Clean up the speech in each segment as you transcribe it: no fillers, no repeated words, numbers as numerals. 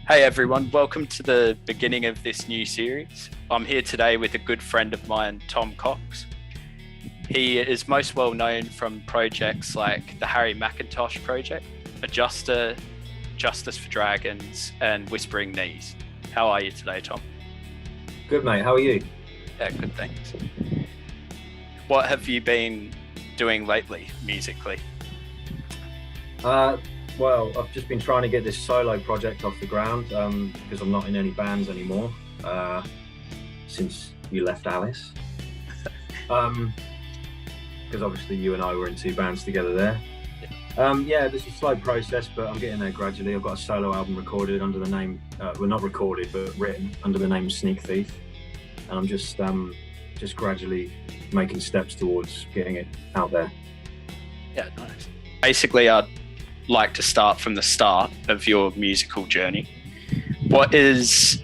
Hey everyone, welcome to the beginning of this new series. I'm here today with a good friend of mine, Tom Cox. He is most well known from projects like the Harry Macintosh Project, Adjuster, Justice for Dragons, and Whispering Knees. How are you today, Tom? Good, mate. How are you? Yeah, good, thanks. What have you been doing lately, musically? Well, I've just been trying to get this solo project off the ground because I'm not in any bands anymore since you left Alice. Because obviously you and I were in two bands together there. Yeah, this is a slow process, but I'm getting there gradually. I've got a solo album recorded under the name, well, not recorded, but written under the name Sneak Thief. And I'm just gradually making steps towards getting it out there. Yeah, nice. Basically, I'd like to start from the start of your musical journey. What is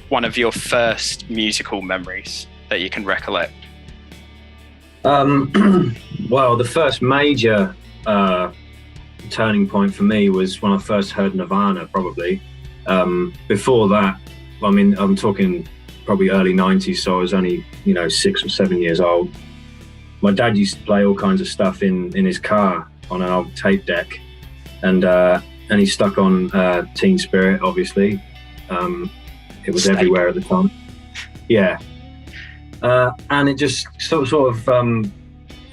one of your first musical memories that you can recollect? Well, the first major turning point for me was when I first heard Nirvana, probably. Before that, I mean, I'm talking probably early 90s, so I was only, 6 or 7 years old. My dad used to play all kinds of stuff in his car on an old tape deck. And he stuck on Teen Spirit, obviously. It was everywhere at the time. Yeah. And it just sort of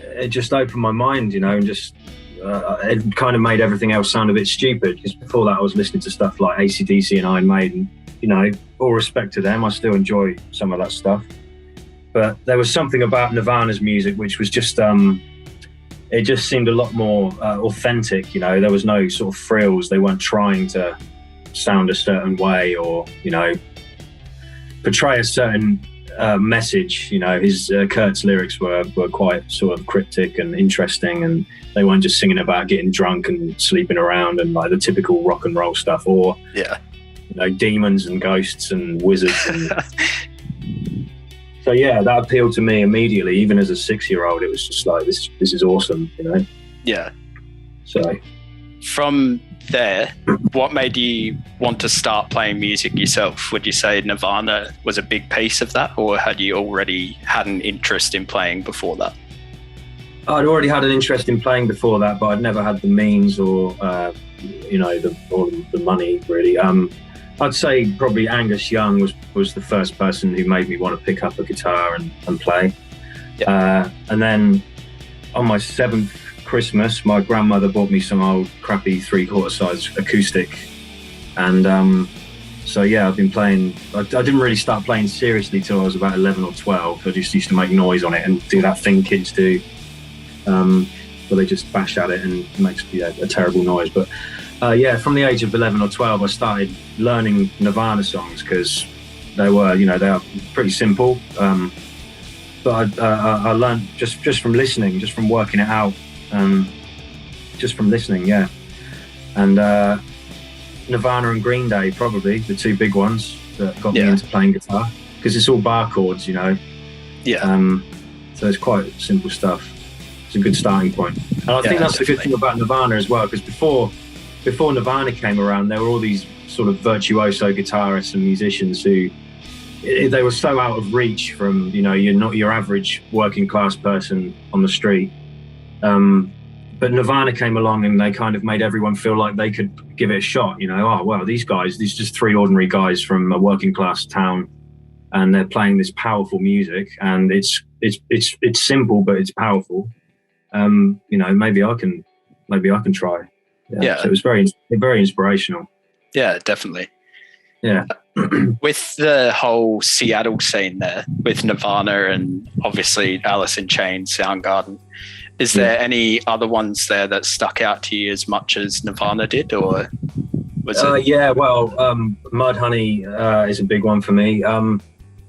it just opened my mind, and just it kind of made everything else sound a bit stupid. Because before that, I was listening to stuff like AC/DC and Iron Maiden. All respect to them, I still enjoy some of that stuff. But there was something about Nirvana's music which was just it just seemed a lot more authentic. There was no sort of frills. They weren't trying to sound a certain way or portray a certain message. His Kurt's lyrics were quite sort of cryptic and interesting, and they weren't just singing about getting drunk and sleeping around and like the typical rock and roll stuff, or demons and ghosts and wizards and so yeah, that appealed to me immediately. Even as a 6-year-old, it was just like, this is awesome, Yeah. So from there, what made you want to start playing music yourself? Would you say Nirvana was a big piece of that, or had you already had an interest in playing before that? I'd already had an interest in playing before that, but I'd never had the means or the money really. I'd say probably Angus Young was the first person who made me want to pick up a guitar and play. Yeah. And then on my 7th Christmas, my grandmother bought me some old crappy 3/4 size acoustic. And so yeah, I've been playing. I didn't really start playing seriously till I was about 11 or 12. I just used to make noise on it and do that thing kids do. Where they just bash at it and it makes a terrible noise. But from the age of 11 or 12, I started learning Nirvana songs because they are pretty simple. But I learned just from listening, just from working it out, just from listening, yeah. And Nirvana and Green Day, probably the two big ones that got me into playing guitar, because it's all bar chords, Yeah. So it's quite simple stuff. It's a good starting point. And I think that's the good thing about Nirvana as well, because before Nirvana came around, there were all these sort of virtuoso guitarists and musicians who they were so out of reach from you're not your average working class person on the street. But Nirvana came along and they kind of made everyone feel like they could give it a shot. Oh well, these just 3 ordinary guys from a working class town, and they're playing this powerful music, and it's simple but it's powerful. Maybe I can try. Yeah. So it was very, very inspirational. Yeah, definitely. Yeah. With the whole Seattle scene there, with Nirvana and obviously Alice in Chains, Soundgarden, is there any other ones there that stuck out to you as much as Nirvana did, or was it? Yeah, well, Mudhoney is a big one for me.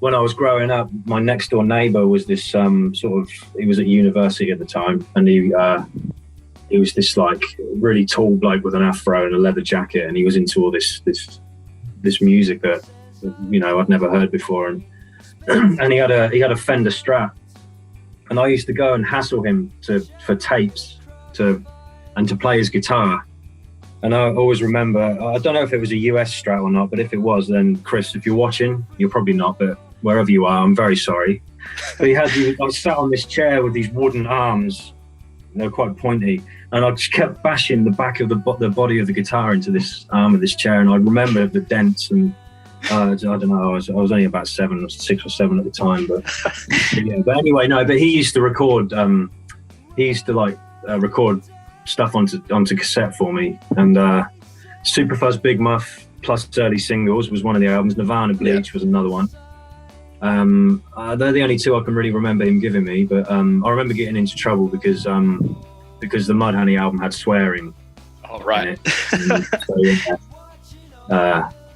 When I was growing up, my next door neighbour was this he was at university at the time, and he was this like really tall bloke with an afro and a leather jacket, and he was into all this music that I'd never heard before, and and he had a Fender Strat, and I used to go and hassle him for tapes to play his guitar, And I always remember, I don't know if it was a US Strat or not, but if it was, then Chris, if you're watching, you're probably not, but wherever you are, I'm very sorry. But I was sat on this chair with these wooden arms, they're quite pointy, and I just kept bashing the back of the body of the guitar into this arm of this chair, and I remember the dents, and I don't know, I was only about 6 or 7 at the time, but yeah. But anyway, no, but he used to record, record stuff onto cassette for me, and Superfuzz Big Muff plus Early Singles was one of the albums. Nirvana Bleach was another one. They're the only 2 I can really remember him giving me, but I remember getting into trouble because the Mudhoney album had swearing. Oh, right.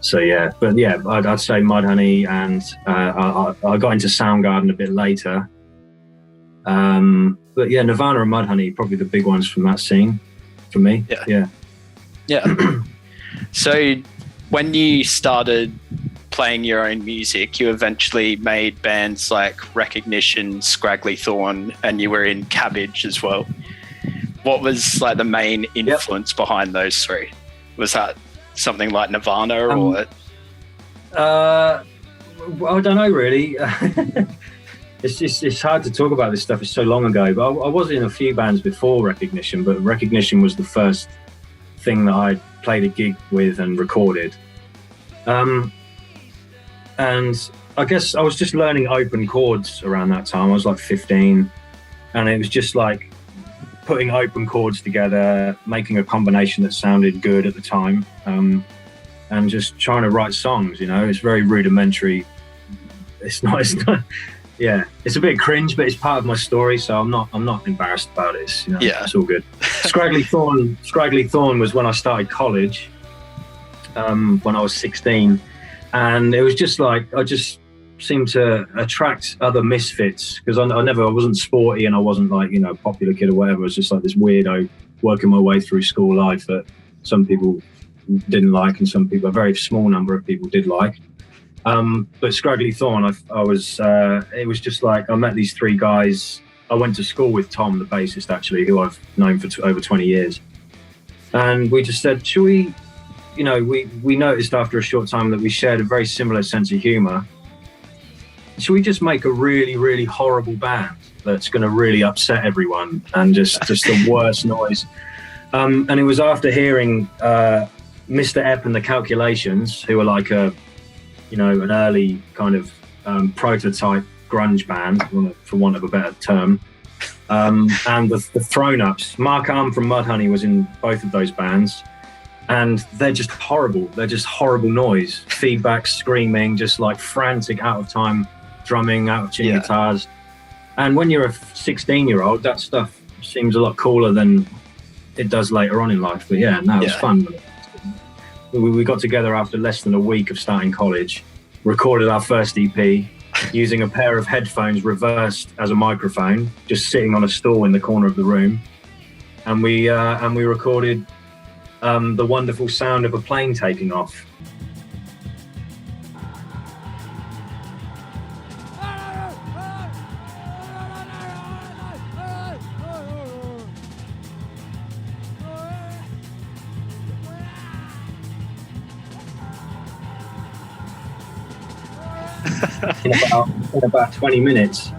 So yeah, but yeah, I'd say Mudhoney, and I got into Soundgarden a bit later. But yeah, Nirvana and Mudhoney, probably the big ones from that scene for me. Yeah. So when you started playing your own music, you eventually made bands like Recognition, Scraggly Thorn, and you were in Cabbage as well. What was like the main influence behind those 3? Was that something like Nirvana or? I don't know really. It's hard to talk about this stuff. It's so long ago. But I was in a few bands before Recognition, but Recognition was the first thing that I played a gig with and recorded. And I guess I was just learning open chords around that time. I was like 15, and it was just like putting open chords together, making a combination that sounded good at the time, and just trying to write songs. You know, it's very rudimentary. It's not. Yeah, it's a bit cringe, but it's part of my story, so I'm not embarrassed about it. It's all good. Scraggly Thorn was when I started college, when I was 16, and it was just like I just seemed to attract other misfits because I wasn't sporty, and I wasn't like popular kid or whatever. I was just like this weirdo working my way through school life that some people didn't like, and a very small number of people did like. But Scraggly Thorn, it was just like I met these 3 guys. I went to school with Tom, the bassist, actually, who I've known for over 20 years. And we just said, should we, we noticed after a short time that we shared a very similar sense of humor. Should we just make a really, really horrible band that's going to really upset everyone and just the worst noise? And it was after hearing Mr. Epp and the Calculations, who were like an early kind of prototype grunge band, for want of a better term. And the Thrown Ups. Mark Arm from Mudhoney was in both of those bands. And they're just horrible. They're just horrible noise. Feedback, screaming, just like frantic, out of time drumming, out of tune guitars. And when you're a 16-year-old, that stuff seems a lot cooler than it does later on in life. But it was fun. We got together after less than a week of starting college, recorded our first EP using a pair of headphones reversed as a microphone, just sitting on a stool in the corner of the room. And we recorded the wonderful sound of a plane taking off. in about 20 minutes.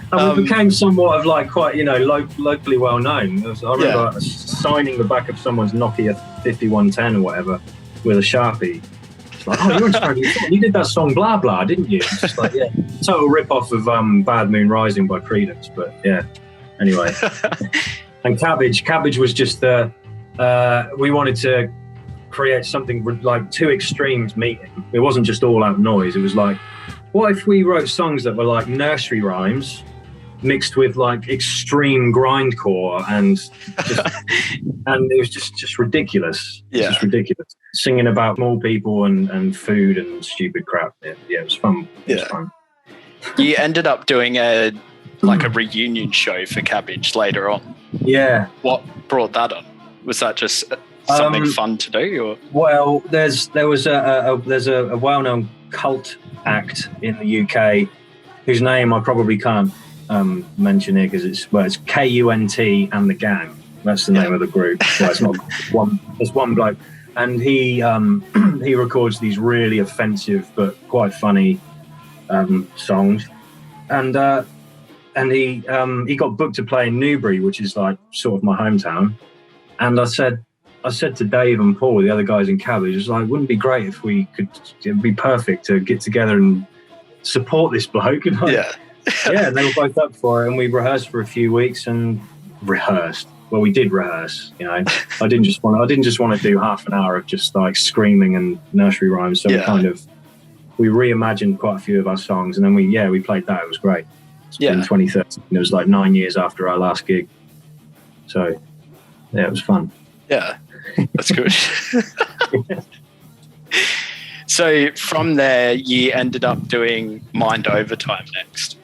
And we became somewhat of like quite, locally well known. I remember signing the back of someone's Nokia 5110 or whatever with a Sharpie. It's like, oh, you did that song blah blah, didn't you? It's just like, total rip off of Bad Moon Rising by Creedence, but anyway. And Cabbage was just we wanted to create something like 2 extremes meeting. It wasn't just all out noise. It was like, what if we wrote songs that were like nursery rhymes mixed with like extreme grindcore and it was just ridiculous. Just ridiculous. Singing about small people and food and stupid crap. It was fun. It was fun. You ended up doing a reunion show for Cabbage later on. Yeah. What brought that on? Was that just something fun to do? Or? Well, there's a well-known cult act in the UK whose name I probably can't mention here because it's KUNT and the Gang. That's the name of the group. Well, it's not one. There's one bloke, and he records these really offensive but quite funny songs, and he got booked to play in Newbury, which is like sort of my hometown. And I said to Dave and Paul, the other guys in Cabbage, it was like, wouldn't it be great if we could? It'd be perfect to get together and support this bloke. And yeah, and they were both up for it, and we rehearsed for a few weeks and rehearsed. Well, we did rehearse. You know, I didn't just want to do half an hour of just like screaming and nursery rhymes. So we reimagined quite a few of our songs, and then we played that. It was great. In 2013. It was like 9 years after our last gig. So, yeah, it was fun. Yeah, that's good. So from there, you ended up doing Mind Overtime next.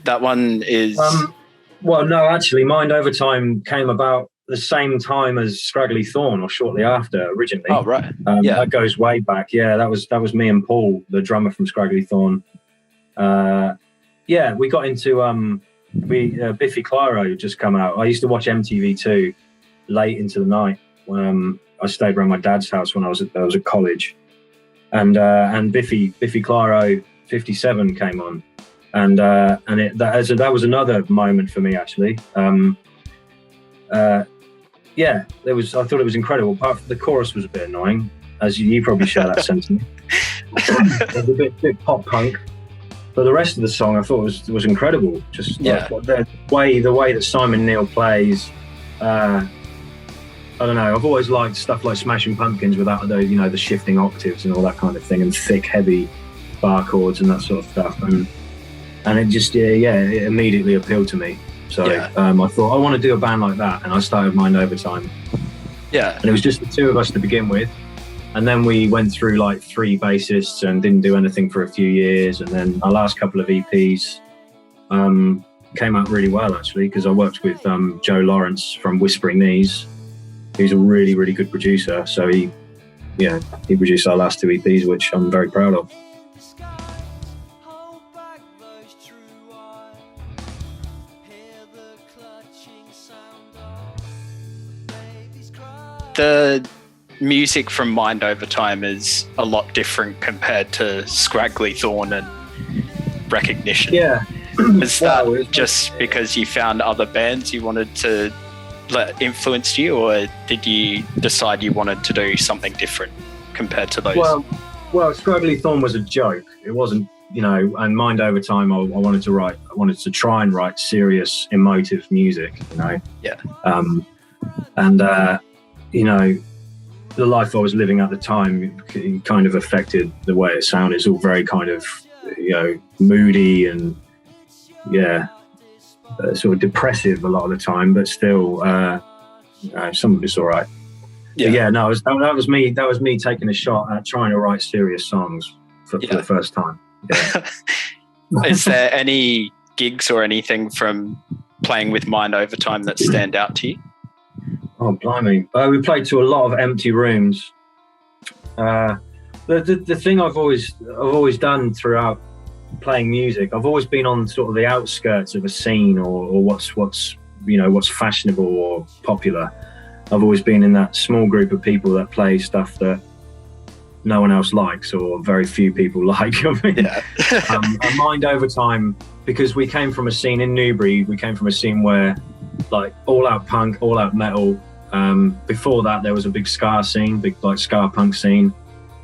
That one is... well, no, actually, Mind Overtime came about the same time as Scraggly Thorn, or shortly after, originally. Oh, right. That goes way back. Yeah, that was me and Paul, the drummer from Scraggly Thorn. Yeah, we got into Biffy Clyro had just come out. I used to watch MTV2 late into the night when I stayed around my dad's house when I was at college, and Biffy Clyro 57 came on, and that was another moment for me actually. Yeah, I thought it was incredible. Apart from the chorus was a bit annoying, as you probably share that sentiment. It was a bit pop punk. But the rest of the song I thought was incredible. Just like the way that Simon Neil plays. I don't know. I've always liked stuff like Smashing Pumpkins without the shifting octaves and all that kind of thing, and thick, heavy bar chords and that sort of stuff. And it just it immediately appealed to me. So I thought I want to do a band like that, and I started Mind Overtime. Yeah, and it was just the two of us to begin with. And then we went through like 3 bassists and didn't do anything for a few years. And then our last couple of EPs came out really well, actually, because I worked with Joe Lawrence from Whispering Knees, who's a really, really good producer. So he produced our last 2 EPs, which I'm very proud of. The music from Mind Overtime is a lot different compared to Scraggly Thorn and Recognition. Yeah. Is that just because you found other bands you wanted to let influence you, or did you decide you wanted to do something different compared to those? Well, Scraggly Thorn was a joke. It wasn't, and Mind Overtime, I wanted to try and write serious, emotive music, Yeah. The life I was living at the time kind of affected the way it sounded. It's all very kind of, moody and, sort of depressive a lot of the time, but still, some of it's all right. Yeah. That was me taking a shot at trying to write serious songs for the first time. Yeah. Is there any gigs or anything from playing with Mind Overtime that stand out to you? Oh, blimey. We played to a lot of empty rooms. The thing I've always done throughout playing music, I've always been on sort of the outskirts of a scene or what's fashionable or popular. I've always been in that small group of people that play stuff that no one else likes or very few people like. And Mind Overtime, because we came from a scene in Newbury, we came from a scene where like all out punk, all out metal. Before that there was a big ska scene, big like ska punk scene,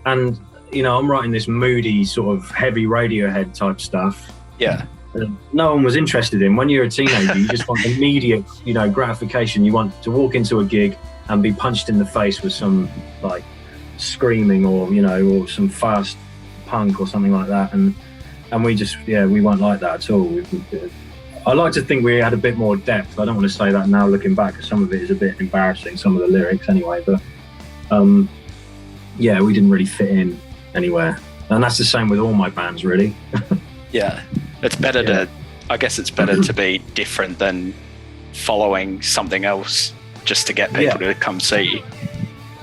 and I'm writing this moody sort of heavy Radiohead type stuff. Yeah. No one was interested in. When you're a teenager, you just want immediate, gratification. You want to walk into a gig and be punched in the face with some like screaming or or some fast punk or something like that. And we just we weren't like that at all. I like to think we had a bit more depth. I don't want to say that now looking back, because some of it is a bit embarrassing, some of the lyrics anyway, but we didn't really fit in anywhere. And that's the same with all my bands, really. Yeah. It's better I guess it's better to be different than following something else just to get people to come see you.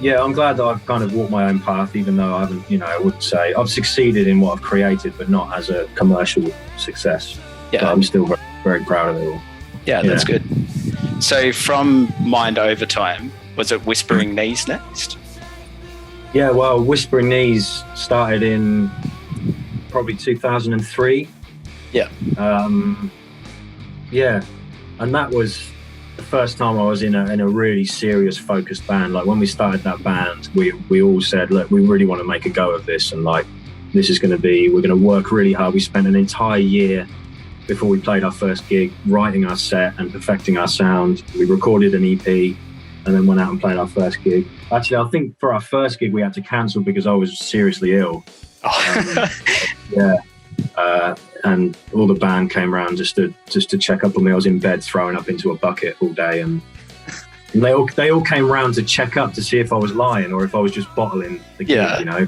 Yeah, I'm glad that I've kind of walked my own path, even though I haven't, I wouldn't say I've succeeded in what I've created, but not as a commercial success. Yeah. But I'm still very, very proud of it all. Yeah, that's good. So from Mind Overtime, was it Whispering Knees next? Yeah, well, Whispering Knees started in probably 2003. Yeah. Yeah, and that was the first time I was in a really serious, focused band. Like when we started that band, we all said, look, we really want to make a go of this, and like this is going to be, we're going to work really hard. We spent an entire year before we played our first gig writing our set and perfecting our sound. We recorded an EP and then went out and played our first gig. Actually, I think for our first gig we had to cancel because I was seriously ill. And all the band came around just to check up on me. I was in bed throwing up into a bucket all day, and they all came around to check up to see if I was lying or if I was just bottling the gig, you know.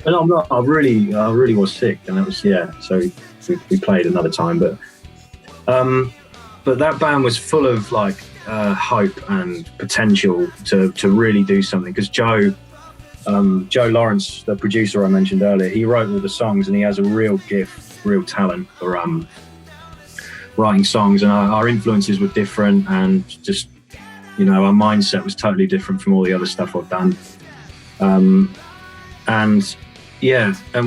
And I'm not. I really was sick, and that was So we played another time, but that band was full of like hope and potential to really do something, because Joe Lawrence, the producer I mentioned earlier, he wrote all the songs, and he has a real gift, real talent for writing songs, and our influences were different, and just, you know, our mindset was totally different from all the other stuff I've done. And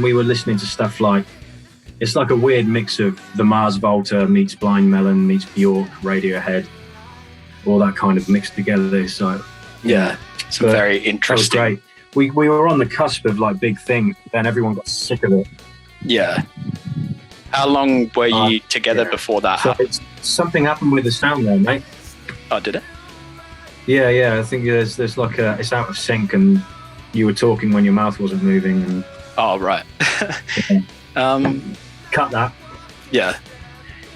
we were listening to stuff like, it's like a weird mix of the Mars Volta meets Blind Melon meets Bjork, Radiohead, all that kind of mixed together. So it's very interesting. That was great. We were on the cusp of like big things, then everyone got sick of it. Yeah. How long were you together before that happened? Something happened with the sound there, mate. Oh, did it? Yeah. I think there's like it's out of sync, and you were talking when your mouth wasn't moving. And oh, right. Cut that. Yeah.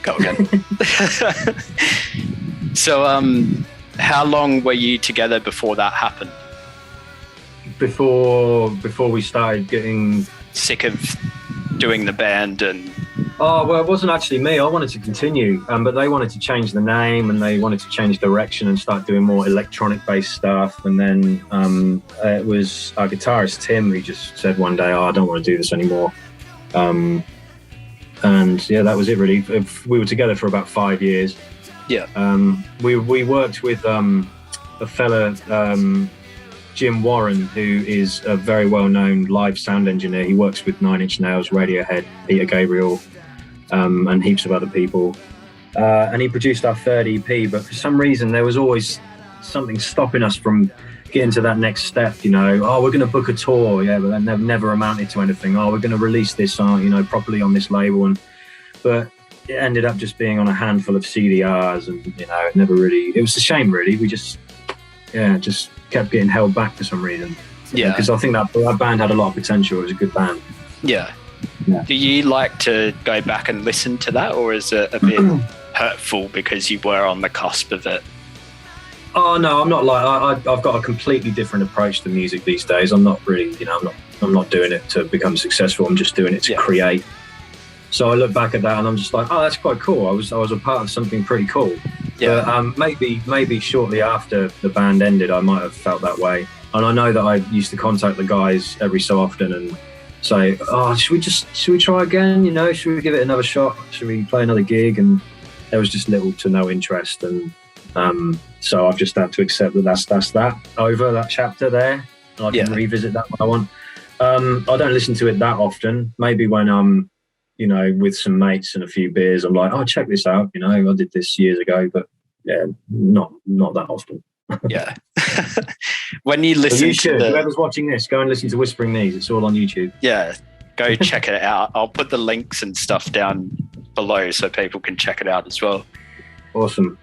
Go again. So, how long were you together before that happened? Before we started getting sick of doing the band and... Oh, well, it wasn't actually me. I wanted to continue, but they wanted to change the name, and they wanted to change direction and start doing more electronic-based stuff. And then it was our guitarist, Tim, who just said one day, I don't want to do this anymore. And yeah, that was it really. We were together for about 5 years. Yeah. We worked with a fella, Jim Warren, who is a very well-known live sound engineer. He works with Nine Inch Nails, Radiohead, Peter Gabriel, and heaps of other people. And he produced our third EP, but for some reason there was always something stopping us from getting to that next step, you know. Oh, we're going to book a tour, but then never amounted to anything. Oh, we're going to release this song, properly on this label. But it ended up just being on a handful of CDRs, and, it never really, it was a shame really. We just kept getting held back for some reason. Yeah. Because I think that band had a lot of potential. It was a good band. Yeah. Do you like to go back and listen to that, or is it a bit hurtful because you were on the cusp of it? Oh no, I'm not like I've got a completely different approach to music these days. I'm not really, I'm not doing it to become successful. I'm just doing it to create. So I look back at that and I'm just like, oh, that's quite cool. I was a part of something pretty cool. Yeah. But, maybe shortly after the band ended, I might have felt that way. And I know that I used to contact the guys every so often and say, oh, should we try again? Should we give it another shot? Should we play another gig? And there was just little to no interest. And so I've just had to accept that that's that, over that chapter there. And I can revisit that when I want. I don't listen to it that often. Maybe when I'm, with some mates and a few beers, I'm like, oh, check this out. I did this years ago, but yeah, not that often. Yeah. When you listen whoever's watching this, go and listen to Whispering Knees. It's all on YouTube. Yeah, go check it out. I'll put the links and stuff down below so people can check it out as well. Awesome.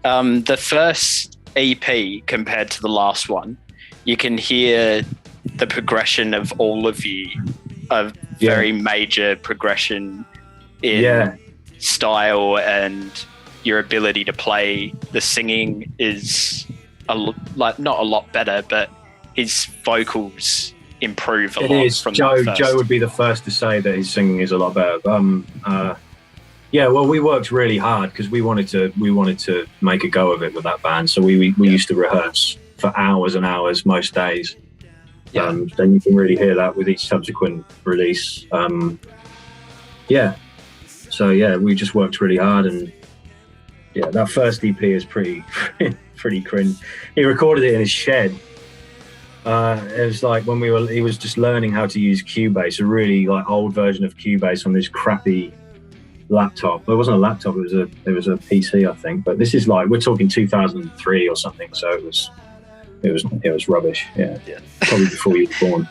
The first EP compared to the last one, you can hear the progression of all of you, a very major progression in style and your ability to play. The singing is not a lot better, but his vocals improve a lot. It is. From Joe would be the first to say that his singing is a lot better. Well, we worked really hard because we wanted to make a go of it with that band. So we used to rehearse for hours and hours most days. Then you can really hear that with each subsequent release. So we just worked really hard, and Yeah, that first EP is pretty cringe. He recorded it in his shed. It was like when he was just learning how to use Cubase, a really like old version of Cubase on this crappy laptop. It wasn't a laptop, it was a PC, I think. But this is like, we're talking 2003 or something, so it was rubbish. Yeah. Probably before you were born.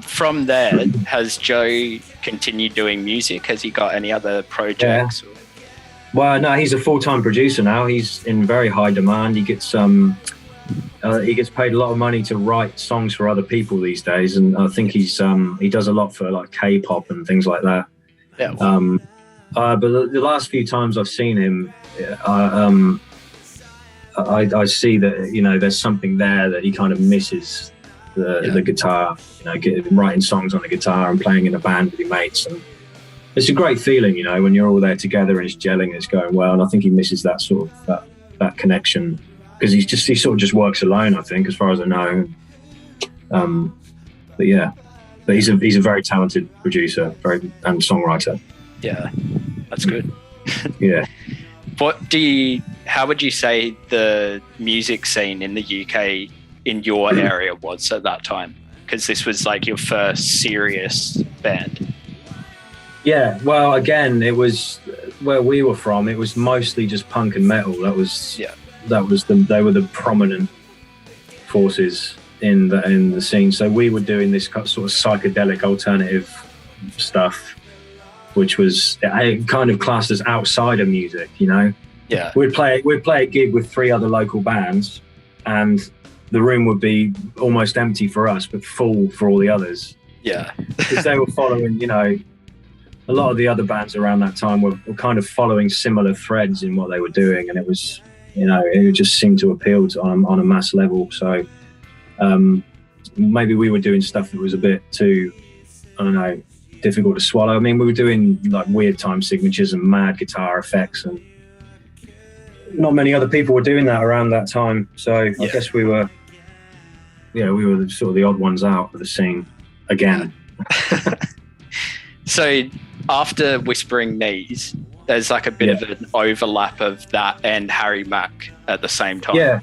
From there, has Joe continued doing music? Has he got any other projects? Yeah. Well, no, he's a full-time producer now. He's in very high demand. He gets paid a lot of money to write songs for other people these days, and I think he does a lot for like K-pop and things like that. Yeah. But the last few times I've seen him, I see that, you know, there's something there that he kind of misses the guitar, you know, writing songs on the guitar and playing in a band with your mates. And it's a great feeling, you know, when you're all there together and it's gelling, it's going well. And I think he misses that sort of that connection, because he sort of just works alone, I think, as far as I know. But he's a very talented producer, and songwriter. Yeah, that's good. Yeah. How would you say the music scene in the UK in your area was at that time? Because this was like your first serious band. Yeah, well, again, it was where we were from. It was mostly just punk and metal. They were the prominent forces in the scene. So we were doing this sort of psychedelic alternative stuff, which was kind of classed as outsider music, you know. Yeah. We'd play a gig with 3 other local bands, and the room would be almost empty for us, but full for all the others. Yeah. Because they were following, you know, a lot of the other bands around that time were kind of following similar threads in what they were doing, and it was, you know, it just seemed to appeal to on a mass level. So maybe we were doing stuff that was a bit too, I don't know, difficult to swallow. I mean, we were doing like weird time signatures and mad guitar effects, and not many other people were doing that around that time. So I guess we were sort of the odd ones out of the scene again. So after Whispering Knees, there's like a bit of an overlap of that and Harry Mack at the same time. Yeah.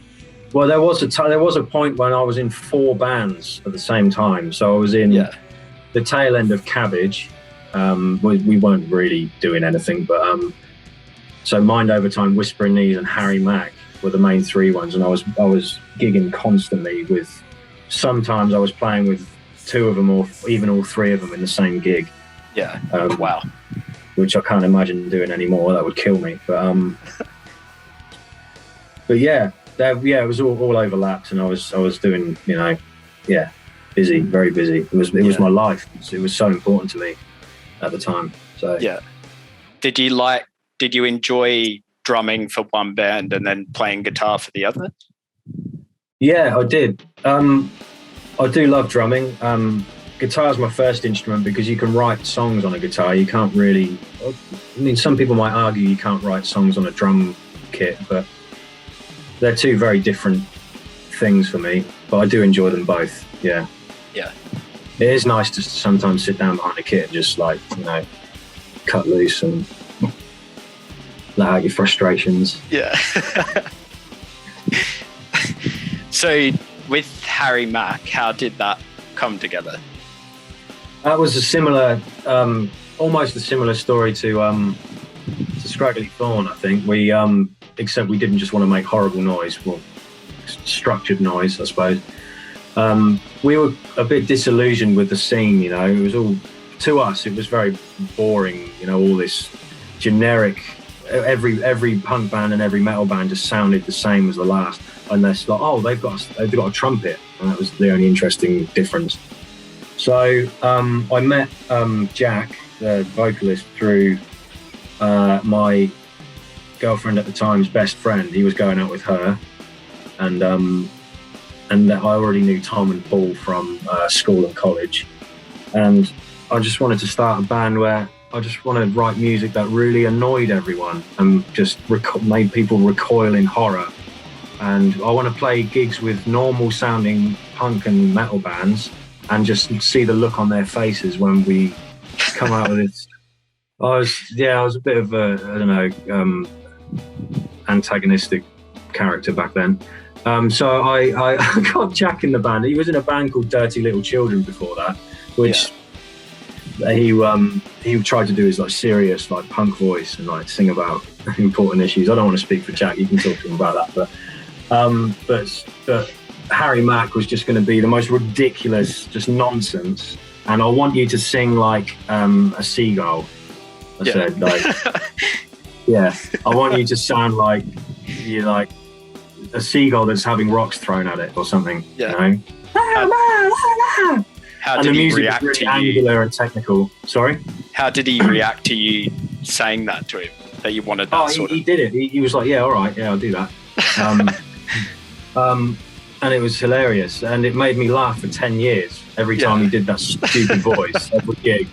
Well, there was a point when I was in 4 bands at the same time. So I was in the tail end of Cabbage. We weren't really doing anything, but so Mind Over Time, Whispering Knees, and Harry Mack were the main 3 ones, and I was gigging constantly with. Sometimes I was playing with 2 of them, or even all 3 of them in the same gig. Yeah. Wow. Which I can't imagine doing anymore. That would kill me. But yeah, it was all overlapped, and I was doing, you know, busy, very busy. It was my life. It was so important to me at the time. So yeah. Did you enjoy drumming for one band and then playing guitar for the other? Yeah, I did. I do love drumming. Guitar is my first instrument because you can write songs on a guitar. You can't really. I mean, some people might argue you can't write songs on a drum kit, but they're 2 very different things for me. But I do enjoy them both. Yeah. Yeah. It is nice to sometimes sit down behind a kit and just, like, you know, cut loose and let out your frustrations. Yeah. So with Harry Mack, how did that come together? That was a similar, almost a similar story to Scraggly Thorn, I think. We, except we didn't just want to make horrible noise, well, structured noise, I suppose. We were a bit disillusioned with the scene, you know. It was all, to us, it was very boring, you know, all this generic, every punk band and every metal band just sounded the same as the last, unless like, oh, they've got a trumpet, and that was the only interesting difference. So I met Jack, the vocalist, through my girlfriend at the time's best friend. He was going out with her, and I already knew Tom and Paul from school and college, and I just wanted to start a band where I just wanted to write music that really annoyed everyone and just made people recoil in horror. And I want to play gigs with normal sounding punk and metal bands and just see the look on their faces when we come out with this I was a bit of a, I don't know, antagonistic character back then. So I got Jack in the band. He was in a band called Dirty Little Children before that, which he tried to do his like serious like punk voice and like sing about important issues. I don't want to speak for Jack. You can talk to him about that, but Harry Mack was just going to be the most ridiculous, just nonsense. And I want you to sing like a seagull. I said, like, I want you to sound like you're like a seagull that's having rocks thrown at it or something. Yeah. You know? How did he react really to angular you? And technical. Sorry? How did he react to you saying that to him? That you wanted that sort of... He did it. He was like, yeah, all right, yeah, I'll do that. And it was hilarious. And it made me laugh for 10 years every time he did that stupid voice, every gig.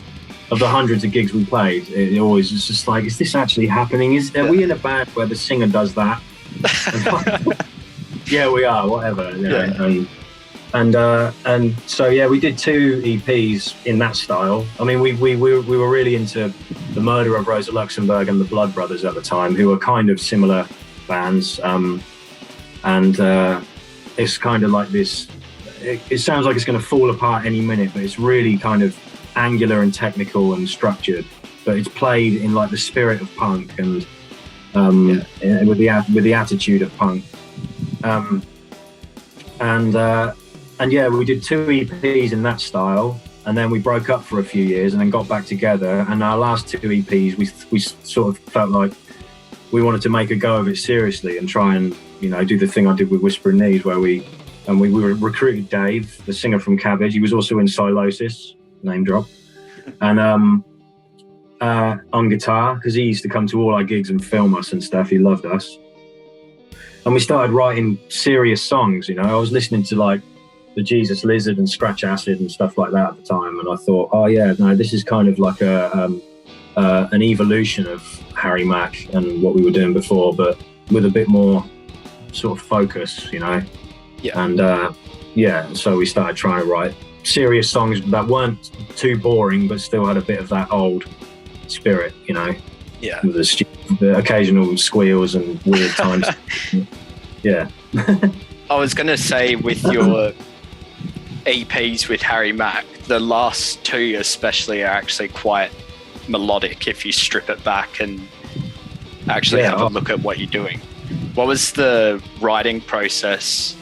Of the hundreds of gigs we played, it always was just like, is this actually happening? Are we in a band where the singer does that? Yeah, we are, whatever. You know, and so we did 2 EPs in that style. I mean, we were really into the Murder of Rosa Luxemburg and the Blood Brothers at the time, who were kind of similar bands. It's kind of like this. It sounds like it's going to fall apart any minute, but it's really kind of angular and technical and structured. But it's played in like the spirit of punk and with the attitude of punk. We did 2 EPs in that style, and then we broke up for a few years and then got back together. And our last 2 EPs, we sort of felt like we wanted to make a go of it seriously and try and, you know, do the thing I did with Whispering Knees, where we recruited Dave, the singer from Cabbage. He was also in Silosis, name drop, and on guitar, because he used to come to all our gigs and film us and stuff. He loved us. And we started writing serious songs, you know. I was listening to like the Jesus Lizard and Scratch Acid and stuff like that at the time, and I thought, oh yeah, no, this is kind of like an evolution of Harry Mack and what we were doing before, but with a bit more sort of focus, you know. And so we started trying to write serious songs that weren't too boring, but still had a bit of that old spirit, you know. Yeah. With the occasional squeals and weird times. Yeah. I was going to say, with your EPs with Harry Mack, the last 2 especially are actually quite melodic if you strip it back and actually have a look at what you're doing. What was the writing process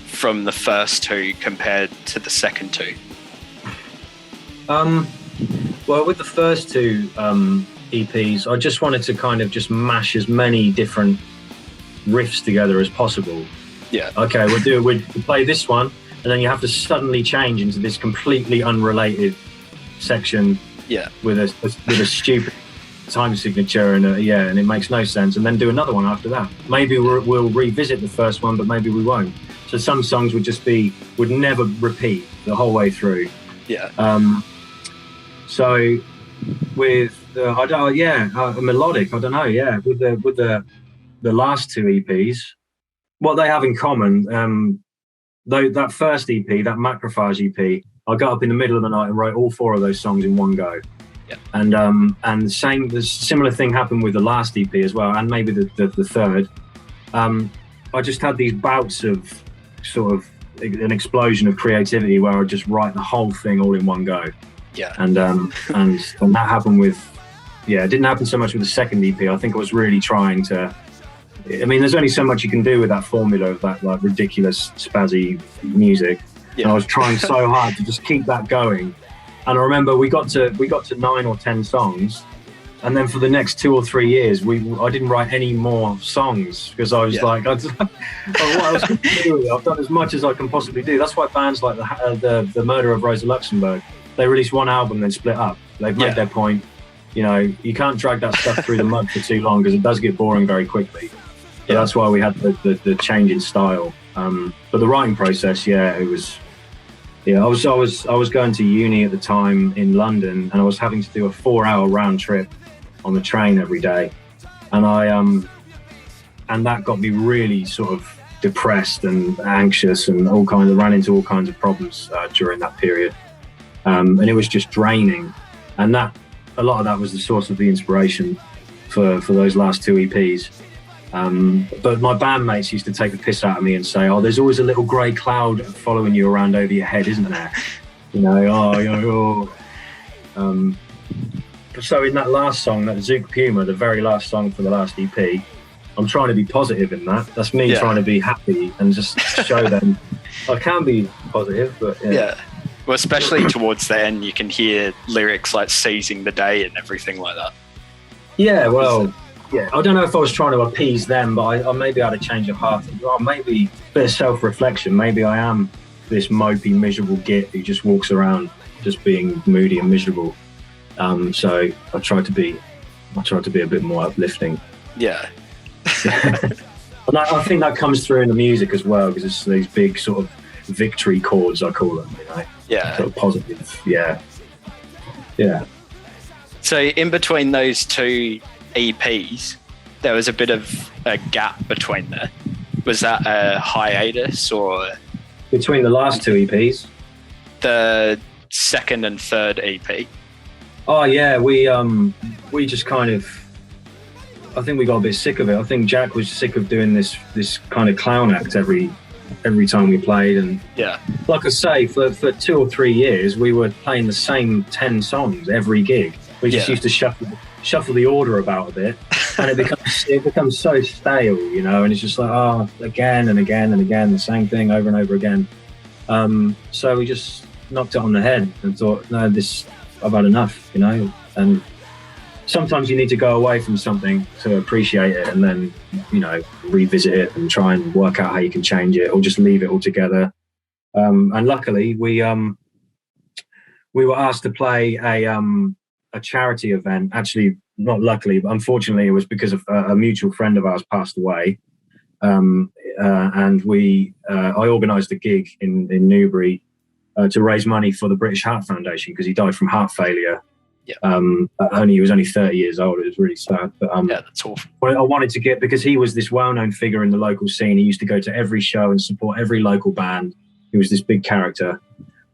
from the first 2 compared to the second 2? Well, with the first 2 EPs, I just wanted to kind of just mash as many different riffs together as possible. Yeah. Okay, we'll play this one, and then you have to suddenly change into this completely unrelated section. Yeah. With a stupid time signature and it makes no sense, and then do another one after that. Maybe we'll revisit the first one, but maybe we won't. So some songs would never repeat the whole way through. Yeah. So with melodic, I don't know. Yeah, with the last 2 EPs, what they have in common, though that first EP, that Macrophage EP, I got up in the middle of the night and wrote all 4 of those songs in one go. Yeah. And the similar thing happened with the last EP as well, and maybe the third. I just had these bouts of sort of an explosion of creativity where I just write the whole thing all in one go. Yeah. And that happened with, it didn't happen so much with the second EP. I think I was really trying to, I mean, there's only so much you can do with that formula of that like ridiculous spazzy music. Yeah. And I was trying so hard to just keep that going. And I remember we got to 9 or 10 songs, and then for the next 2 or 3 years, I didn't write any more songs because I was like, what else can I do with it? I've done as much as I can possibly do. That's why bands like the Murder of Rosa Luxemburg, they release one album then split up. They've made their point. You know, you can't drag that stuff through the mud for too long because it does get boring very quickly. So that's why we had the change in style. But the writing process, it was. Yeah, I was going to uni at the time in London, and I was having to do a 4-hour round trip on the train every day, and and that got me really sort of depressed and anxious, and ran into all kinds of problems during that period, and it was just draining, and that a lot of that was the source of the inspiration for those last 2 EPs. But my bandmates used to take the piss out of me and say, "Oh, there's always a little grey cloud following you around over your head, isn't there?" So in that last song, that Zouk Puma, the very last song for the last EP, I'm trying to be positive in that. That's me trying to be happy and just show them I can be positive. But well, especially towards the end, you can hear lyrics like seizing the day and everything like that. Yeah, well, I don't know if I was trying to appease them, but I maybe had a change of heart. Well, maybe a bit of self-reflection. Maybe I am this mopey, miserable git who just walks around just being moody and miserable. So I tried to be a bit more uplifting. Yeah. And I think that comes through in the music as well, because it's these big sort of victory chords, I call them, Yeah. Sort of positive. Yeah. So in between those 2 EPs, there was a bit of a gap between there. Was that a hiatus or? Between the last 2 EPs? The second and third EP. Oh yeah, we just kind of, I think we got a bit sick of it. I think Jack was sick of doing this kind of clown act every time we played. And like I say, for 2 or 3 years, we were playing the same 10 songs every gig. We just used to shuffle the order about a bit, and it becomes so stale, and it's just like, again and again and again, the same thing over and over again. So we just knocked it on the head and thought, no, I've had enough, and sometimes you need to go away from something to appreciate it and then, revisit it and try and work out how you can change it or just leave it altogether. And luckily we were asked to play a charity event. Actually, not luckily, but unfortunately it was because of a mutual friend of ours passed away. And I organised a gig in Newbury to raise money for the British Heart Foundation, because he died from heart failure. He was only 30 years old. It was really sad. But that's awful. I wanted to get, because he was this well-known figure in the local scene. He used to go to every show and support every local band. He was this big character,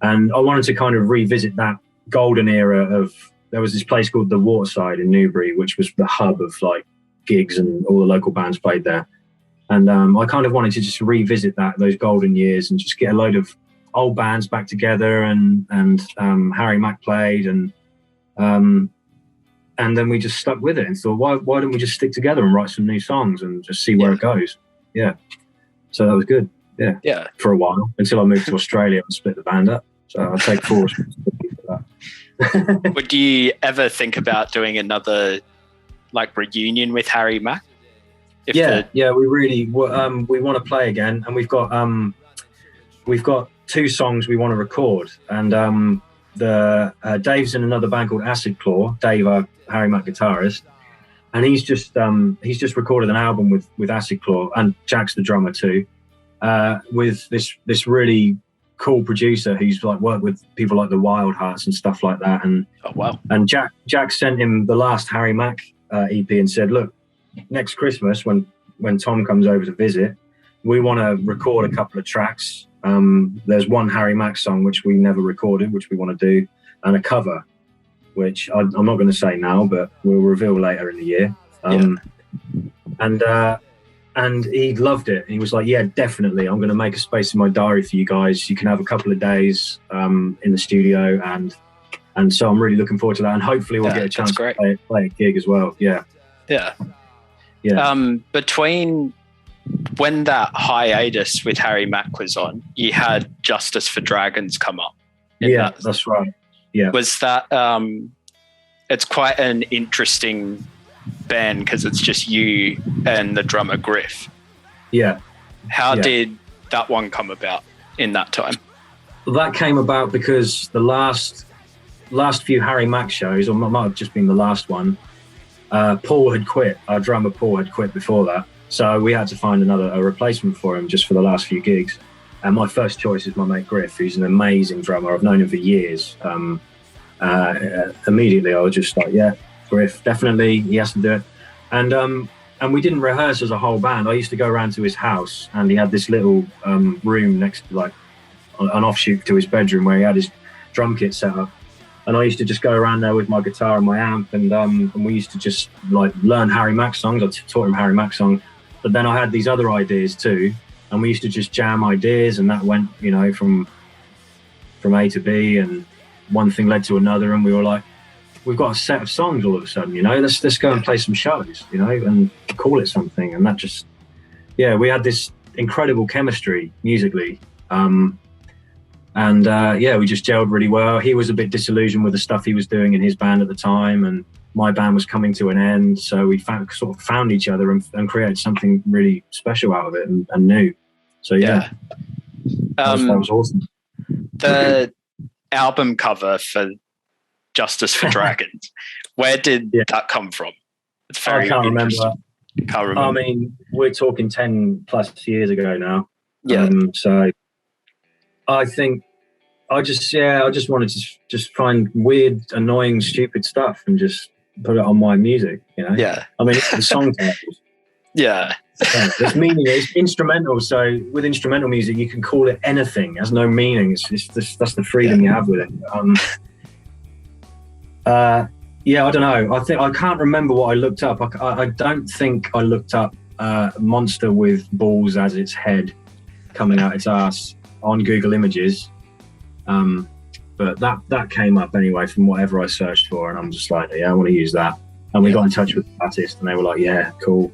and I wanted to kind of revisit that golden era of. There was this place called the Waterside in Newbury, which was the hub of like gigs, and all the local bands played there. And I kind of wanted to just revisit those golden years and just get a load of old bands back together, and Harry Mack played, and then we just stuck with it and thought, why don't we just stick together and write some new songs and just see where it goes? So that was good. For a while, until I moved to Australia and split the band up. So I take full responsibility for that. Would you ever think about doing another like reunion with Harry Mack? We really we want to play again, and we've got 2 songs we want to record, and Dave's in another band called Acid Claw. Dave, our Harry Mack guitarist, and he's just recorded an album with Acid Claw, and Jack's the drummer too, with this really cool producer who's like worked with people like the Wild Hearts and stuff like that. And and Jack sent him the last Harry Mack EP and said, look, next Christmas when Tom comes over to visit, we want to record a couple of tracks. There's one Harry Mack song which we never recorded, which we want to do, and a cover which I'm not going to say now, but we'll reveal later in the year. And he loved it. He was like, yeah, definitely. I'm going to make a space in my diary for you guys. You can have a couple of days in the studio. And so I'm really looking forward to that. And hopefully we'll get a chance to play a gig as well. Yeah. Between when that hiatus with Harry Mack was on, you had Justice for Dragons come up. That's right. Yeah. Was that, it's quite an interesting band because it's just you and the drummer Griff. How did that one come about in that time? Well, that came about because the last few Harry Mack shows, or might have just been the last one, Paul had quit. Our drummer Paul had quit before that, so we had to find a replacement for him just for the last few gigs. And my first choice is my mate Griff, who's an amazing drummer. I've known him for years. Immediately I was just like, yeah, Griff, definitely, he has to do it. And we didn't rehearse as a whole band. I used to go around to his house, and he had this little room next to, like, an offshoot to his bedroom where he had his drum kit set up. And I used to just go around there with my guitar and my amp, and we used to just like learn Harry Mack songs. I taught him Harry Mack songs, but then I had these other ideas too, and we used to just jam ideas, and that went, you know, from A to B, and one thing led to another, and we were like, we've got a set of songs all of a sudden, you know, let's go and play some shows, you know, and call it something. And that just, yeah, we had this incredible chemistry musically. We just gelled really well. He was a bit disillusioned with the stuff he was doing in his band at the time, and my band was coming to an end. So we sort of found each other and created something really special out of it and new. So yeah. That was awesome. The album cover for Justice for Dragons, where did that come from? It's very I can't remember. Can't remember. I mean, we're talking 10 plus years ago now. Yeah. So I think I just wanted to just find weird, annoying, stupid stuff and just put it on my music, you know? Yeah. I mean, it's the song titles. Yeah. There's meaning. It's instrumental. So with instrumental music, you can call it anything. It has no meaning. That's the freedom you have with it. I don't know. I can't remember what I looked up. I don't think I looked up monster with balls as its head coming out its ass on Google Images. But that came up anyway from whatever I searched for, and I'm just like, yeah, I want to use that. And we got in touch with the artist, and they were like, yeah, cool.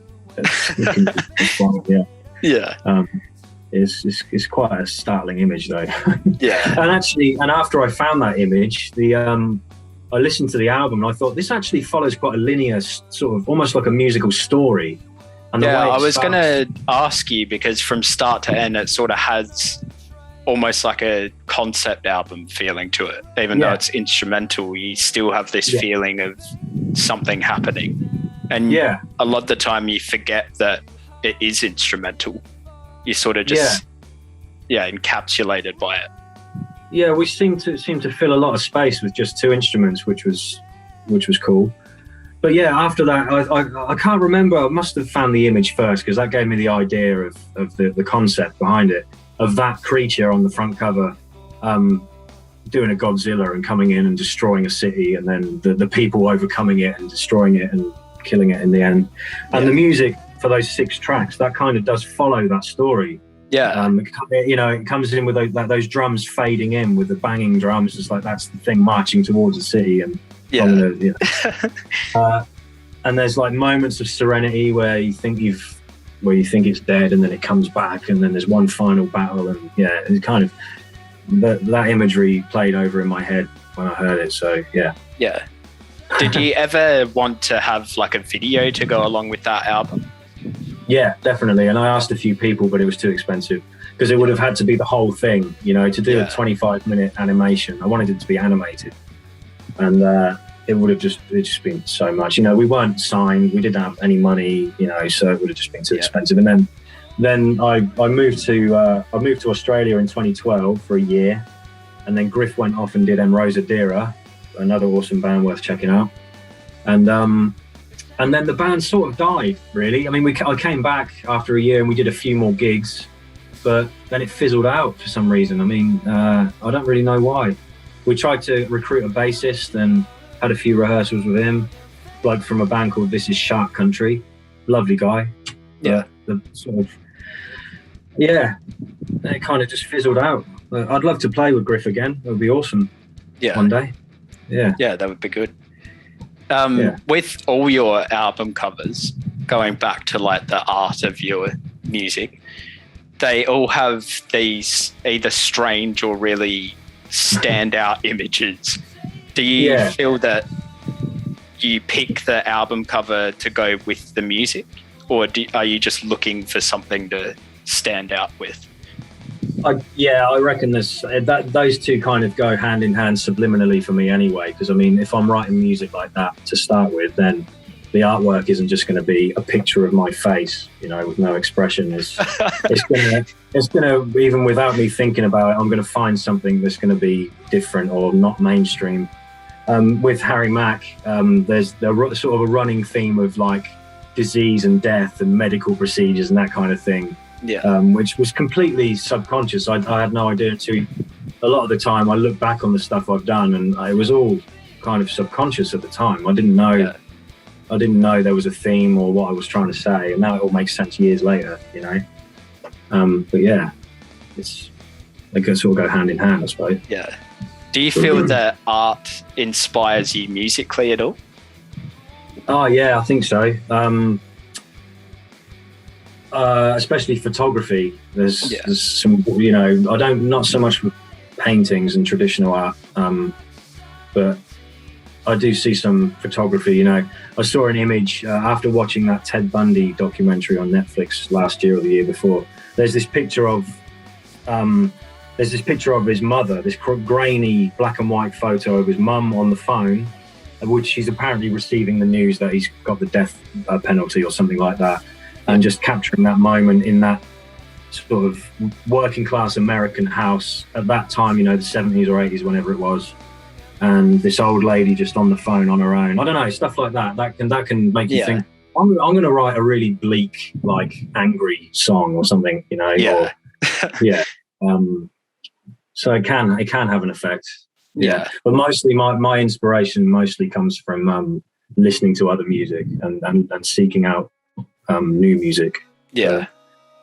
It's quite a startling image though. And after I found that image, I listened to the album and I thought this actually follows quite a linear sort of almost like a musical story. And I was going to ask you, because from start to end it sort of has almost like a concept album feeling to it. Even though it's instrumental, you still have this feeling of something happening. And a lot of the time you forget that it is instrumental. You sort of just encapsulated by it. Yeah, we seem to fill a lot of space with just two instruments, which was cool. But yeah, after that, I can't remember. I must have found the image first, because that gave me the idea of the concept behind it, of that creature on the front cover doing a Godzilla and coming in and destroying a city, and then the people overcoming it and destroying it and killing it in the end. And the music for those 6 tracks, that kind of does follow that story. Yeah. It comes in with those drums fading in with the banging drums. It's like that's the thing marching towards the city. And and there's like moments of serenity where you think it's dead, and then it comes back, and then there's one final battle, and it's kind of that imagery played over in my head when I heard it. So yeah. Did you ever want to have like a video to go along with that album? Yeah, definitely. And I asked a few people, but it was too expensive, because it would have had to be the whole thing, you know, to do a 25-minute animation. I wanted it to be animated, and it would have just been so much. You know, we weren't signed, we didn't have any money, you know, so it would have just been too expensive. And then I moved to Australia in 2012 for a year, and then Griff went off and did Rosadera, another awesome band worth checking out. And then the band sort of died, really. I mean, I came back after a year and we did a few more gigs, but then it fizzled out for some reason. I mean, I don't really know why. We tried to recruit a bassist and had a few rehearsals with him, bloke from a band called This Is Shark Country. Lovely guy. Yeah. It kind of just fizzled out. I'd love to play with Griff again. It would be awesome. Yeah. One day. Yeah, that would be good. With all your album covers, going back to like the art of your music, they all have these either strange or really standout images. Do you feel that you pick the album cover to go with the music, or are you just looking for something to stand out with? I reckon those two kind of go hand in hand subliminally for me anyway, because I mean, if I'm writing music like that to start with, then the artwork isn't just going to be a picture of my face, you know, with no expression. It's gonna even without me thinking about it, I'm going to find something that's going to be different or not mainstream. With Harry Mack, there's sort of a running theme of like disease and death and medical procedures and that kind of thing. Which was completely subconscious. I had no idea until a lot of the time I look back on the stuff I've done, and it was all kind of subconscious at the time. I didn't know there was a theme or what I was trying to say, and now it all makes sense years later, you know. But yeah, they can sort of go hand in hand, I suppose. Yeah. Do you feel that art inspires you musically at all? Oh yeah, I think so. Especially photography. There's some, you know, not so much with paintings and traditional art, but I do see some photography. You know, I saw an image after watching that Ted Bundy documentary on Netflix last year or the year before. There's this picture of his mother, this grainy black and white photo of his mum on the phone, which she's apparently receiving the news that he's got the death penalty or something like that, and just capturing that moment in that sort of working class American house at that time, you know, the 70s or 80s, whenever it was, and this old lady just on the phone on her own. I don't know, stuff like that. That can make you think, I'm going to write a really bleak, like angry song or something, you know. Yeah. So it can have an effect. Yeah. But mostly my inspiration mostly comes from listening to other music and seeking out new music. Yeah.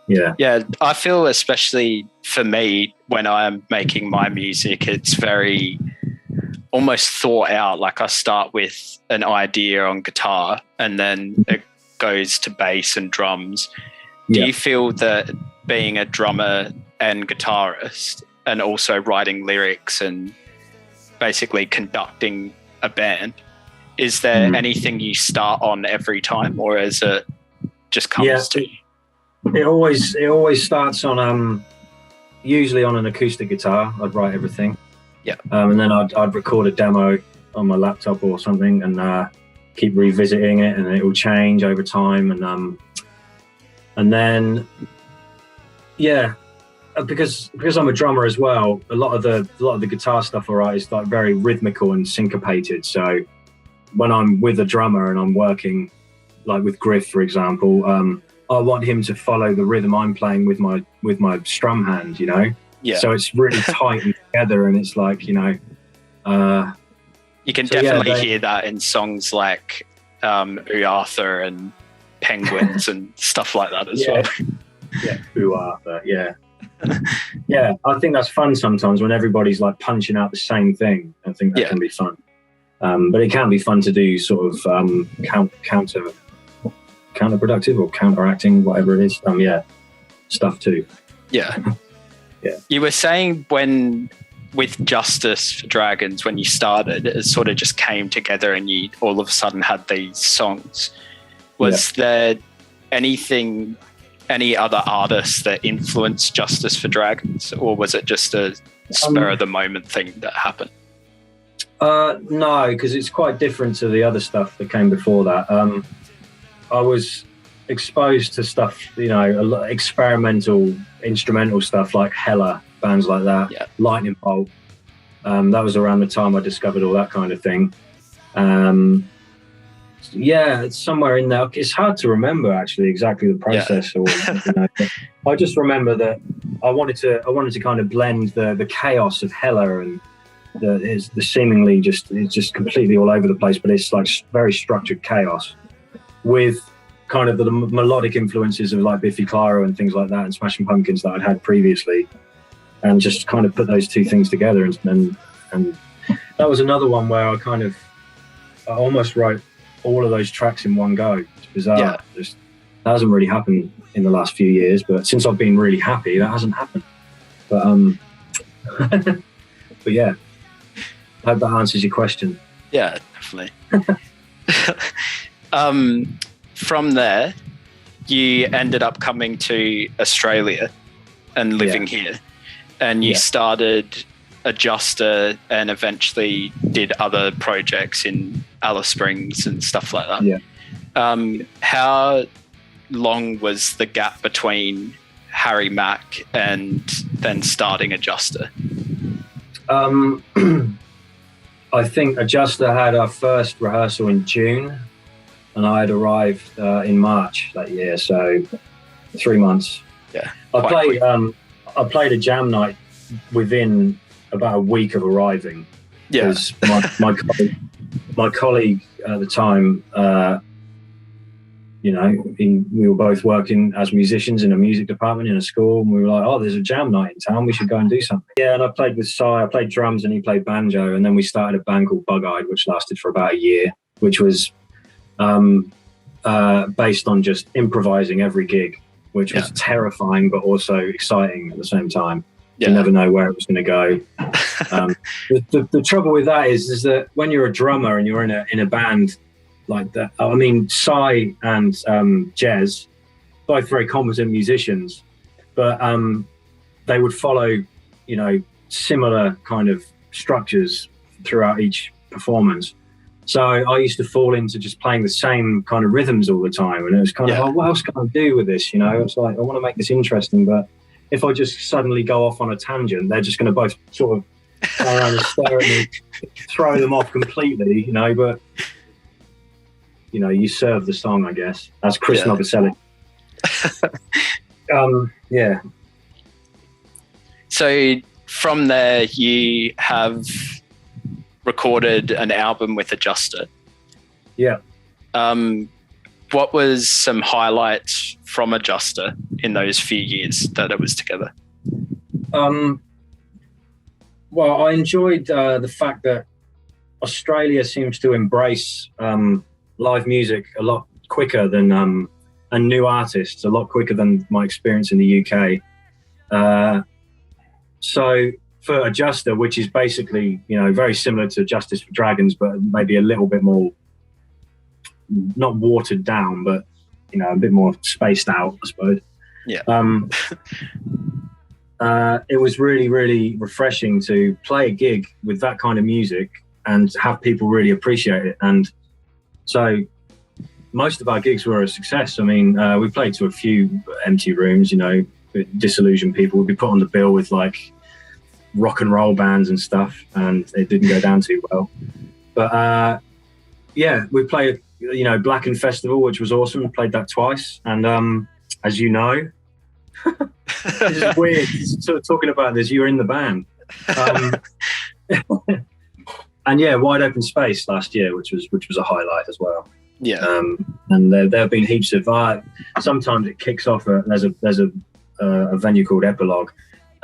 Yeah. I feel, especially for me, when I'm making my music, it's very almost thought out. Like I start with an idea on guitar and then it goes to bass and drums. Do you feel that being a drummer and guitarist and also writing lyrics and basically conducting a band, is there anything you start on every time, or is it just comes to you? It always starts on usually on an acoustic guitar. I'd write everything. Yeah. And then I'd record a demo on my laptop or something and keep revisiting it, and it will change over time. And then because I'm a drummer as well, a lot of the guitar stuff I write is like very rhythmical and syncopated. So when I'm with a drummer and I'm working, like with Griff, for example, I want him to follow the rhythm I'm playing with my strum hand, you know. Yeah. So it's really tight and together, and it's like, you know. You can definitely hear that in songs like Ooh Arthur and Penguins and stuff like that as well. Yeah, Ooh Arthur, yeah. Yeah, I think that's fun sometimes when everybody's like punching out the same thing. I think that can be fun. But it can be fun to do sort of counterproductive or counteracting, whatever it is. Stuff too. Yeah. Yeah. You were saying with Justice for Dragons, when you started, it sort of just came together and you all of a sudden had these songs. Was there any other artists that influenced Justice for Dragons, or was it just a spur of the moment thing that happened? No, because it's quite different to the other stuff that came before that. I was exposed to stuff, you know, a lot experimental instrumental stuff like Hella, bands like that, Lightning Bolt. That was around the time I discovered all that kind of thing. It's somewhere in there. It's hard to remember actually exactly the process, or you know, I just remember that I wanted to kind of blend the chaos of Hella and the seemingly it's just completely all over the place, but it's like very structured chaos with kind of the melodic influences of like Biffy Clyro and things like that, and Smashing Pumpkins that I'd had previously, and just kind of put those two things together. And that was another one where I almost wrote all of those tracks in one go. It's bizarre. Yeah. That hasn't really happened in the last few years, but since I've been really happy, that hasn't happened. But but yeah, I hope that answers your question. Yeah, definitely. From there, you ended up coming to Australia and living here, and you started Adjuster and eventually did other projects in Alice Springs and stuff like that. Yeah. How long was the gap between Harry Mack and then starting Adjuster? I think Adjuster had our first rehearsal in June, and I had arrived in March that year, so 3 months. Yeah. I played a jam night within about a week of arriving. Yeah. Because my colleague at the time, we were both working as musicians in a music department in a school, and we were like, oh, there's a jam night in town, we should go and do something. Yeah, and I played with Si, I played drums and he played banjo, and then we started a band called Bug-Eyed, which lasted for about a year, which was based on just improvising every gig, which was terrifying but also exciting at the same time. You never know where it was going to go. The trouble with that is that when you're a drummer and you're in a band like that, I mean, Si and Jez, both very competent musicians, but they would follow, similar kind of structures throughout each performance. So I used to fall into just playing the same kind of rhythms all the time, and it was kind of, oh, what else can I do with this? It's like, I want to make this interesting, but if I just suddenly go off on a tangent, they're just going to both sort of turn around and stare at me, throw them off completely, but you serve the song, I guess. That's Chris Novoselic. So from there, you have recorded an album with Adjuster. Yeah. What was some highlights from Adjuster in those few years that it was together? Well, I enjoyed the fact that Australia seems to embrace live music a lot quicker than and new artists a lot quicker than my experience in the UK. So for Adjuster, which is basically very similar to Justice for Dragons, but maybe a little bit more, not watered down, but a bit more spaced out, I suppose. Yeah. It was really, really refreshing to play a gig with that kind of music and have people really appreciate it. And so most of our gigs were a success. I mean, we played to a few empty rooms, disillusioned people. We'd be put on the bill with like rock and roll bands and stuff, and it didn't go down too well. But we played, Blacken Festival, which was awesome. We played that twice. And as you know, this is weird sort of talking about this, you were in the band. And Wide Open Space last year, which was a highlight as well. Yeah. And there have been heaps of sometimes it kicks off there's a venue called Epilogue,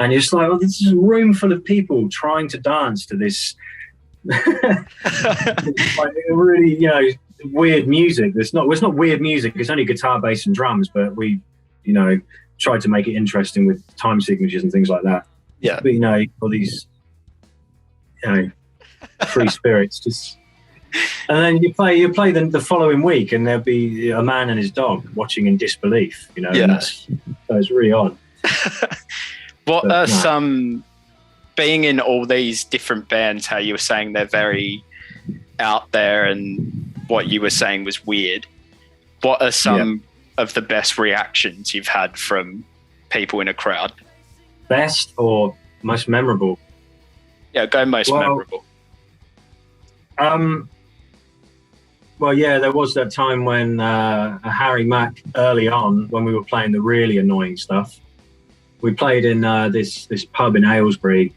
and you're just like, oh, this is a room full of people trying to dance to this like really weird music. It's not weird music, it's only guitar, bass and drums, but we tried to make it interesting with time signatures and things like that. Yeah. But all these free spirits just, and then you play the following week, and there'll be a man and his dog watching in disbelief. So it's really odd. What are some, being in all these different bands, how you were saying they're very out there and what you were saying was weird, what are some of the best reactions you've had from people in a crowd? Best or most memorable? Yeah, go most memorable. There was that time when Harry Mack, early on, when we were playing the really annoying stuff, we played in this pub in Aylesbury,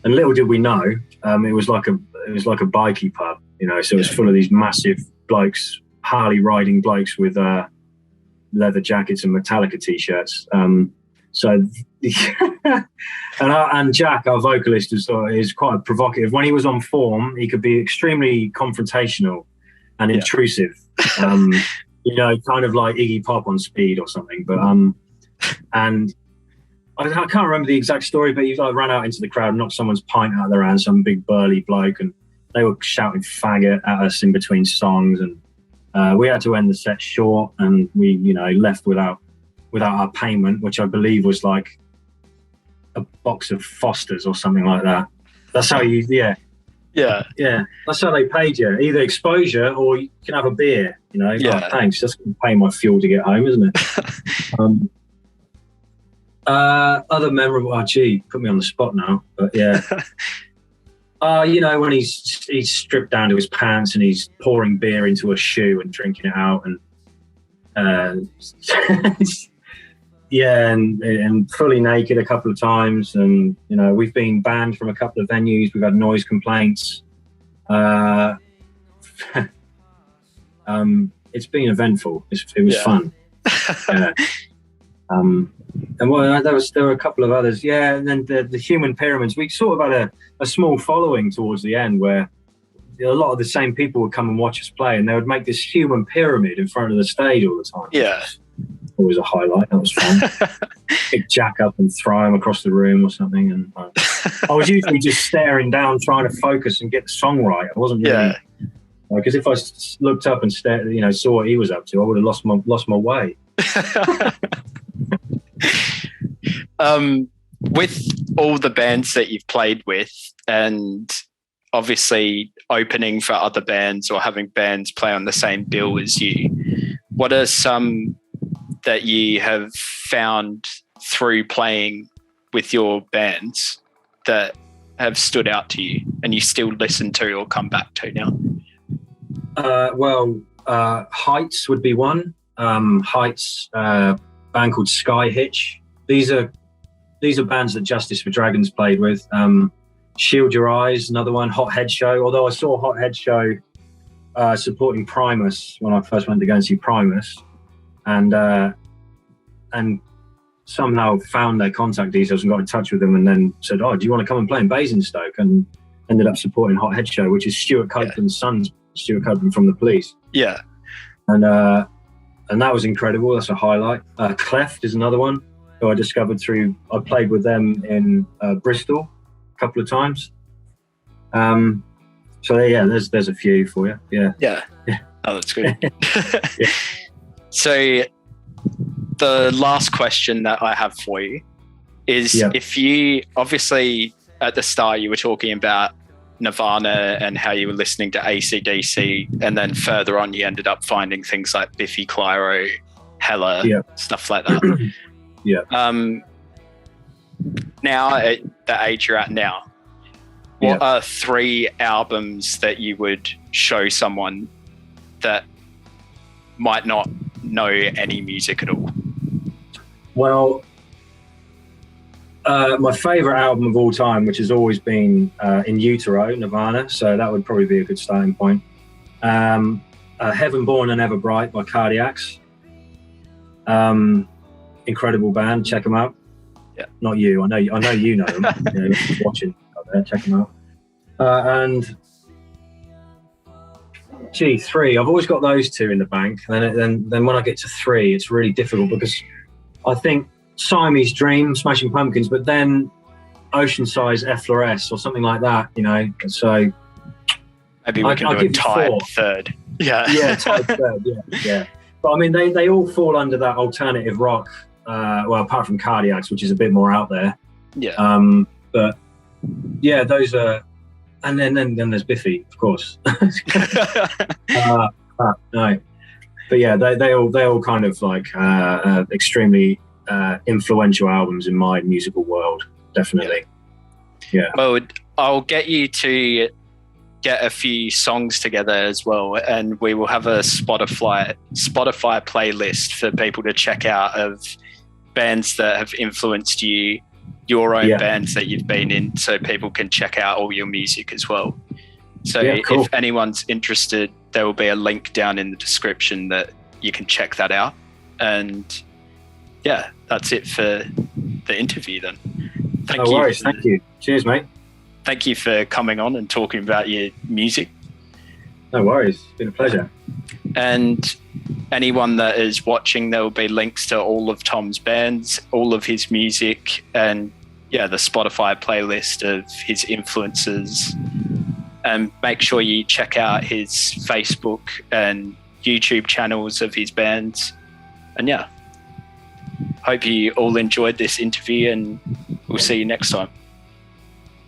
and little did we know, it was like a bikey pub, so it was full of these massive blokes, Harley riding blokes with leather jackets and Metallica t-shirts. And Jack, our vocalist, is quite provocative. When he was on form, he could be extremely confrontational and intrusive, kind of like Iggy Pop on speed or something. But and I can't remember the exact story, but he ran out into the crowd, knocked someone's pint out of their hand, some big burly bloke, and they were shouting faggot at us in between songs, and we had to end the set short, and we left without our payment, which I believe was like a box of Fosters or something like that. That's how you, that's how they paid you. Either exposure or you can have a beer, Like, thanks, that's going to pay my fuel to get home, isn't it? Other memorable, put me on the spot now, but when he's stripped down to his pants and he's pouring beer into a shoe and drinking it out, and and fully naked a couple of times, and we've been banned from a couple of venues. We've had noise complaints. It's been eventful. It was fun. Yeah. And there were a couple of others. Yeah, and then the human pyramids. We sort of had a small following towards the end, where a lot of the same people would come and watch us play, and they would make this human pyramid in front of the stage all the time. Yeah. Always a highlight. That was fun. Pick Jack up and throw him across the room or something. And I was usually just staring down, trying to focus and get the song right. I wasn't really, because if I looked up and stared, saw what he was up to, I would have lost my way. With all the bands that you've played with, and obviously opening for other bands or having bands play on the same bill as you, what are some that you have found through playing with your bands that have stood out to you and you still listen to or come back to now? Heights would be one. Heights, band called Sky Hitch. These are bands that Justice for Dragons played with. Shield Your Eyes, another one. Hot Head Show. Although I saw Hot Head Show supporting Primus when I first went to go and see Primus, and somehow found their contact details and got in touch with them, and then said, "Oh, do you want to come and play in Basingstoke?" And ended up supporting Hot Head Show, which is Stuart Copeland's son, Stuart Copeland from The Police. Yeah. And that was incredible. That's a highlight. Cleft is another one who I discovered through. I played with them in Bristol a couple of times. So yeah, there's a few for you. Yeah. Oh, that's good. Yeah. So the last question that I have for you is, if you, obviously at the start you were talking about Nirvana and how you were listening to AC/DC, and then further on you ended up finding things like Biffy Clyro, Hella, stuff like that. Now at the age you're at now, what are 3 albums that you would show someone that might not know any music at all? Well, my favourite album of all time, which has always been In Utero, Nirvana, so that would probably be a good starting point. Heaven Born and Ever Bright by Cardiacs. Incredible band, check them out. Yeah. Not you, I know you know them. Watching out there, check them out. And 3, I've always got those 2 in the bank. And then when I get to 3, it's really difficult, because I think Siamese Dream, Smashing Pumpkins, but then Ocean Size, FLRS or something like that, So maybe we can do a tied 3rd. Yeah, tied 3rd. Yeah. But I mean, they all fall under that alternative rock. Well, apart from Cardiacs, which is a bit more out there. Yeah. But yeah, those are, and then there's Biffy, of course. No. But yeah, they all kind of like extremely influential albums in my musical world, definitely. Yeah. Well, I'll get you to get a few songs together as well, and we will have a Spotify playlist for people to check out of bands that have influenced you, your own bands that you've been in, so people can check out all your music as well. So if anyone's interested, there will be a link down in the description that you can check that out. And yeah, that's it for the interview then. No worries. Thank you. Cheers, mate. Thank you for coming on and talking about your music. No worries. It's been a pleasure. And anyone that is watching, there will be links to all of Tom's bands, all of his music, and the Spotify playlist of his influences. And make sure you check out his Facebook and YouTube channels of his bands. And hope you all enjoyed this interview, and we'll see you next time.